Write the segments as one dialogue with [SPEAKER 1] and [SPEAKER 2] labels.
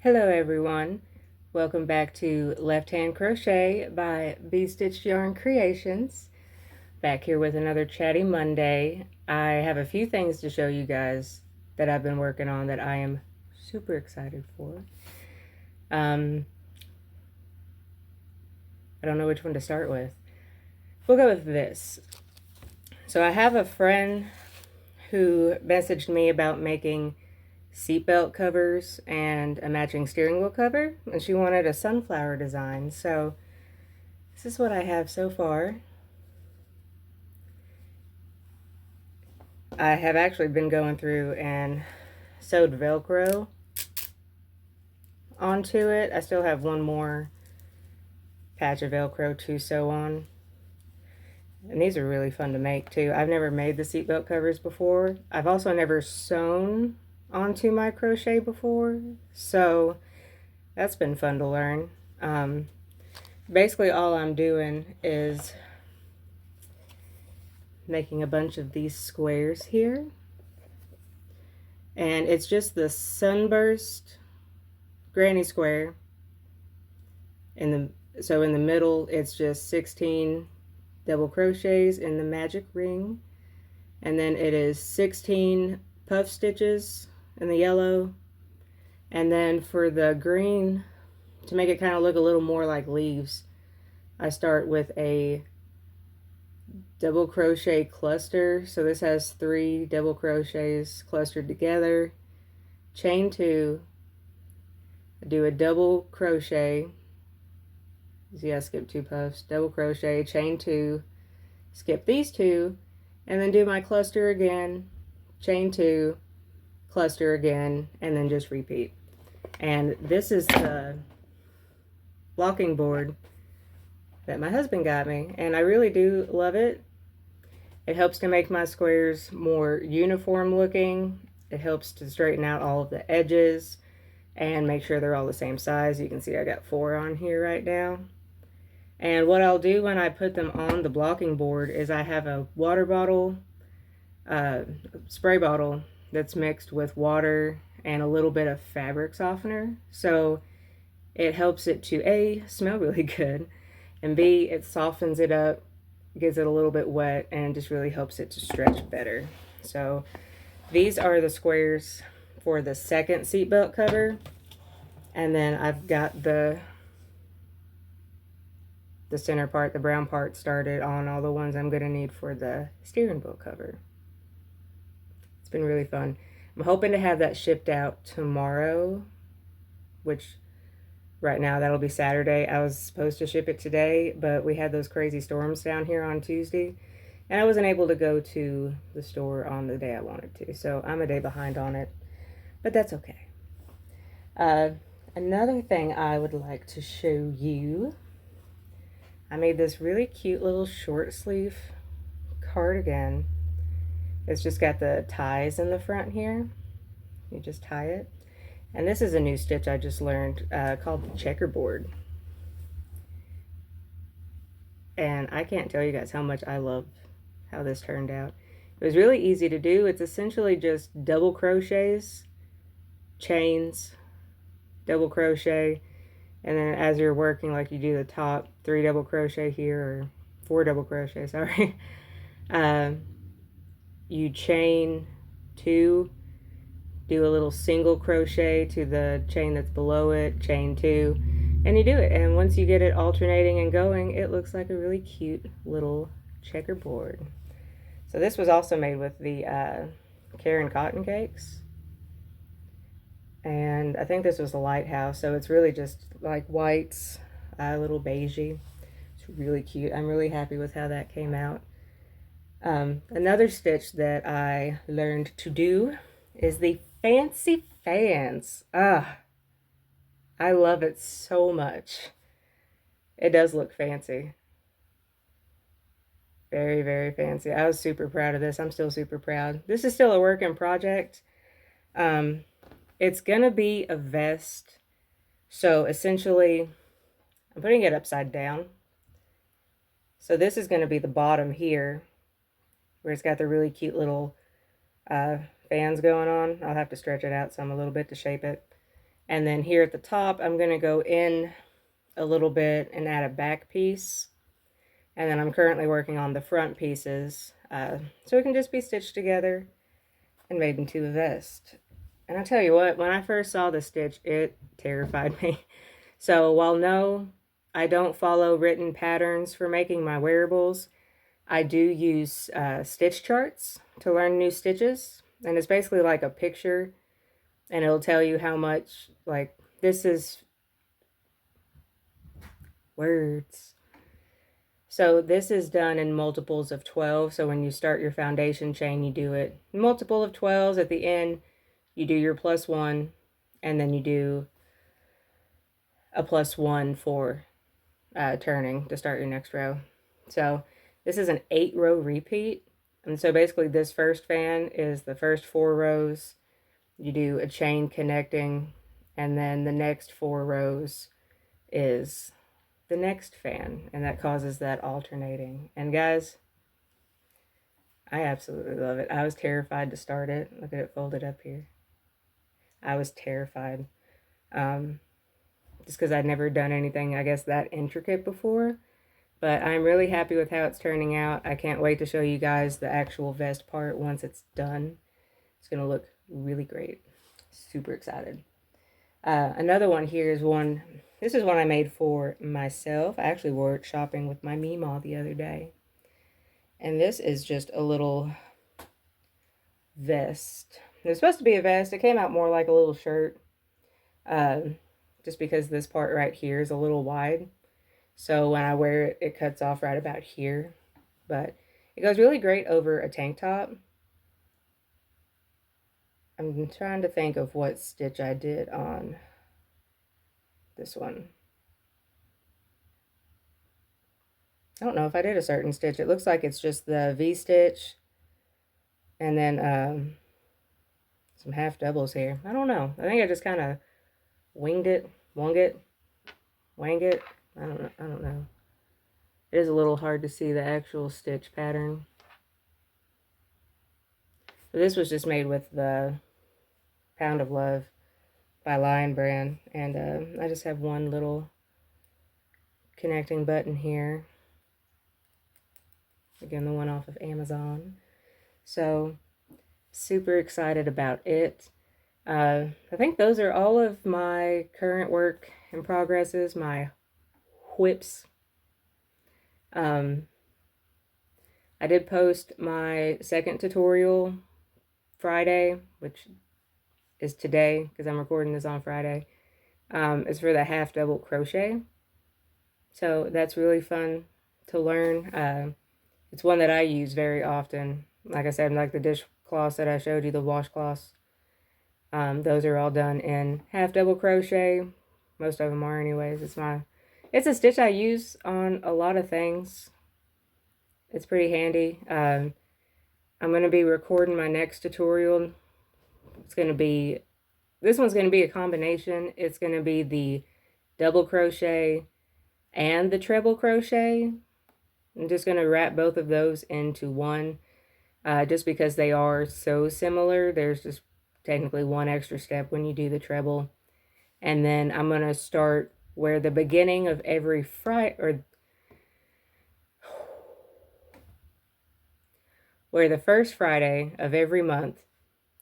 [SPEAKER 1] Hello everyone, welcome back to Left Hand Crochet by Be-Stitcht Yarn Creations. Back here with another Chatty Monday. I have a few things to show you guys that I've been working on that I am super excited for. I don't know which one to start with. We'll go with this. So I have a friend who messaged me about making seatbelt covers and a matching steering wheel cover, and she wanted a sunflower design. So this is what I have so far. I have actually been going through and sewed Velcro onto it. I still have one more patch of Velcro to sew on. And these are really fun to make too. I've never made the seatbelt covers before. I've also never sewn onto my crochet before, so that's been fun to learn. Basically all I'm doing is making a bunch of these squares here, and it's just the sunburst granny square so in the middle it's just 16 double crochets in the magic ring, and then it is 16 puff stitches in the yellow, and then for the green, to make it kind of look a little more like leaves, I start with a double crochet cluster. So this has 3 double crochets clustered together, chain 2, do a double crochet, see I skipped 2 puffs, double crochet, chain 2, skip these 2, and then do my cluster again, chain 2, cluster again, and then just repeat. And this is the blocking board that my husband got me, and I really do love it. It helps to make my squares more uniform looking. It helps to straighten out all of the edges and make sure they're all the same size. You can see I got 4 on here right now. And what I'll do when I put them on the blocking board is I have a water bottle, spray bottle that's mixed with water and a little bit of fabric softener. So it helps it to A, smell really good, and B, it softens it up, gives it a little bit wet, and just really helps it to stretch better. So these are the squares for the second seatbelt cover, and then I've got the center part, the brown part, started on all the ones I'm going to need for the steering wheel cover. It's been really fun. I'm hoping to have that shipped out tomorrow, which right now that'll be Saturday. I was supposed to ship it today, but we had those crazy storms down here on Tuesday, and I wasn't able to go to the store on the day I wanted to, so I'm a day behind on it, but that's okay. Another thing I would like to show you, I made this really cute little short sleeve cardigan. It's just got the ties in the front here. You just tie it. And this is a new stitch I just learned called the checkerboard. And I can't tell you guys how much I love how this turned out. It was really easy to do. It's essentially just double crochets, chains, double crochet, and then as you're working, like you do the top 3 double crochet here, or 4 double crochet, sorry. You chain 2, do a little single crochet to the chain that's below it, chain 2, and you do it. And once you get it alternating and going, it looks like a really cute little checkerboard. So this was also made with the Karen cotton cakes, and I think this was the lighthouse, so it's really just like whites, a little beigey. It's really cute. I'm really happy with how that came out. Another stitch that I learned to do is the fancy fans. I love it so much. It does look fancy. Very, very fancy. I was super proud of this. I'm still super proud. This is still a work in project. It's gonna be a vest. So essentially, I'm putting it upside down. So this is gonna be the bottom here, where it's got the really cute little fans going on. I'll have to stretch it out some a little bit to shape it. And then here at the top, I'm going to go in a little bit and add a back piece. And then I'm currently working on the front pieces, so it can just be stitched together and made into a vest. And I tell you what, when I first saw the stitch, it terrified me. So while no, I don't follow written patterns for making my wearables, I do use stitch charts to learn new stitches. And it's basically like a picture, and it'll tell you how much, like, this is words. So this is done in multiples of 12. So when you start your foundation chain, you do it multiple of 12s. At the end, you do your +1, and then you do a +1 for turning to start your next row. So this is an 8-row repeat. And so basically this first fan is the first 4 rows. You do a chain connecting, and then the next 4 rows is the next fan, and that causes that alternating. And guys, I absolutely love it. I was terrified to start it. Look at it folded up here. I was terrified, just because I'd never done anything, I guess, that intricate before. But I'm really happy with how it's turning out. I can't wait to show you guys the actual vest part once it's done. It's going to look really great. Super excited. Another one here is one, this is one I made for myself. I actually wore it shopping with my Meemaw the other day. And this is just a little vest. It was supposed to be a vest. It came out more like a little shirt. Just because this part right here is a little wide. So when I wear it, it cuts off right about here. But it goes really great over a tank top. I'm trying to think of what stitch I did on this one. I don't know if I did a certain stitch. It looks like it's just the V-stitch and then some half doubles here. I don't know. I think I just kind of winged it, wung it, wang it. I don't know. It is a little hard to see the actual stitch pattern. But this was just made with the Pound of Love by Lion Brand, and I just have one little connecting button here. Again, the one off of Amazon. So super excited about it. I think those are all of my current work in progresses, my whips. I did post my second tutorial Friday, which is today because I'm recording this on Friday. It's for the half double crochet. So that's really fun to learn. It's one that I use very often. Like I said, like the dishcloths that I showed you, the washcloths. Those are all done in half double crochet. Most of them are anyways. It's a stitch I use on a lot of things. It's pretty handy. I'm going to be recording my next tutorial. This one's going to be a combination. It's going to be the double crochet and the treble crochet. I'm just going to wrap both of those into one, just because they are so similar. There's just technically one extra step when you do the treble. And then I'm going to start where the beginning of every where the first Friday of every month,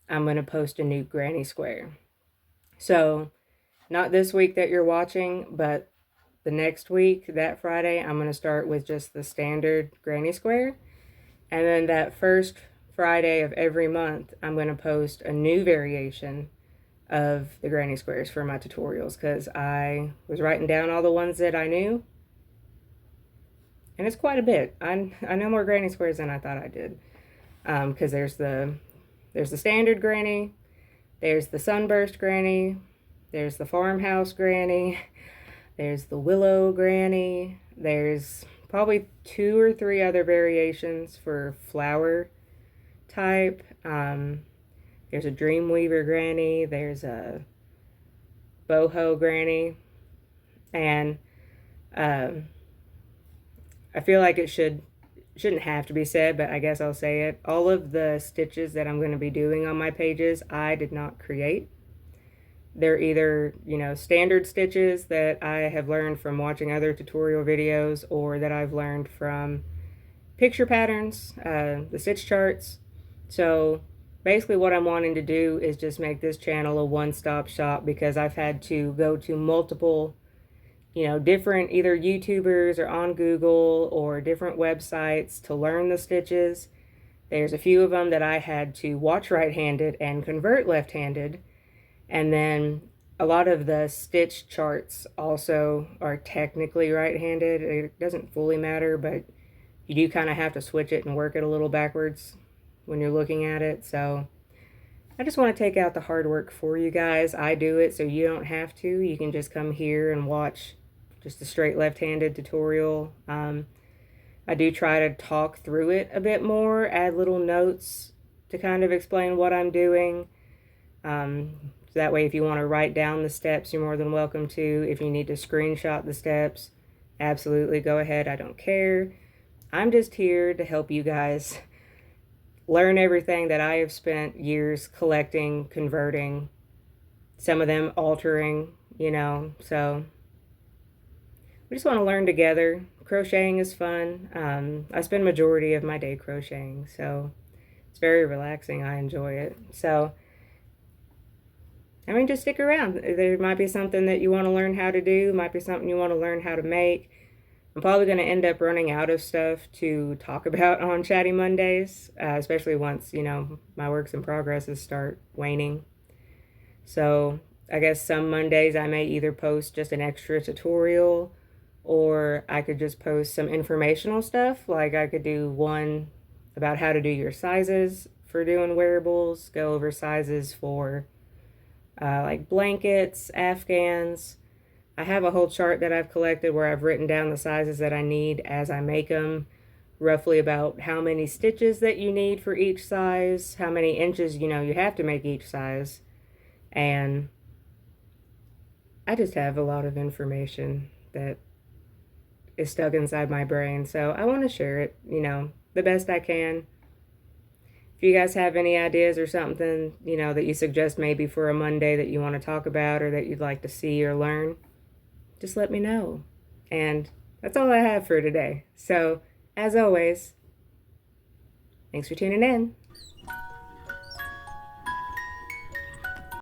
[SPEAKER 1] I'm going to post a new granny square. So not this week that you're watching, but the next week, that Friday, I'm going to start with just the standard granny square. And then that first Friday of every month, I'm going to post a new variation of the granny squares for my tutorials, because I was writing down all the ones that I knew. And it's quite a bit. I know more granny squares than I thought I did. Because there's the standard granny, there's the sunburst granny, there's the farmhouse granny, there's the willow granny, there's probably 2 or 3 other variations for flower type. There's a dreamweaver granny, there's a boho granny, and I feel like it shouldn't have to be said, but I guess I'll say it. All of the stitches that I'm going to be doing on my pages, I did not create. they're either, you know, standard stitches that I have learned from watching other tutorial videos, or that I've learned from picture patterns, the stitch charts. So basically what I'm wanting to do is just make this channel a one-stop shop, because I've had to go to multiple, you know, different either YouTubers or on Google or different websites to learn the stitches. There's a few of them that I had to watch right-handed and convert left-handed. And then a lot of the stitch charts also are technically right-handed. It doesn't fully matter, but you do kind of have to switch it and work it a little backwards when you're looking at it. So I just want to take out the hard work for you guys. I do it so you don't have to. You can just come here and watch just a straight left-handed tutorial. I do try to talk through it a bit more, add little notes to kind of explain what I'm doing. So that way, if you want to write down the steps, you're more than welcome to. If you need to screenshot the steps, absolutely go ahead. I don't care. I'm just here to help you guys learn everything that I have spent years collecting, converting, some of them altering, you know. So we just want to learn together. Crocheting is fun. I spend majority of my day crocheting, so it's very relaxing. I enjoy it. So I mean, just stick around. There might be something that you want to learn how to do, might be something you want to learn how to make. I'm probably going to end up running out of stuff to talk about on Chatty Mondays, especially once, you know, my works in progresses start waning. So I guess some Mondays I may either post just an extra tutorial, or I could just post some informational stuff. Like I could do one about how to do your sizes for doing wearables, go over sizes for like blankets, afghans. I have a whole chart that I've collected where I've written down the sizes that I need as I make them, roughly about how many stitches that you need for each size, how many inches, you know, you have to make each size. And I just have a lot of information that is stuck inside my brain, so I want to share it, you know, the best I can. If you guys have any ideas or something, you know, that you suggest maybe for a Monday that you want to talk about or that you'd like to see or learn, just let me know. And that's all I have for today. So, as always, thanks for tuning in.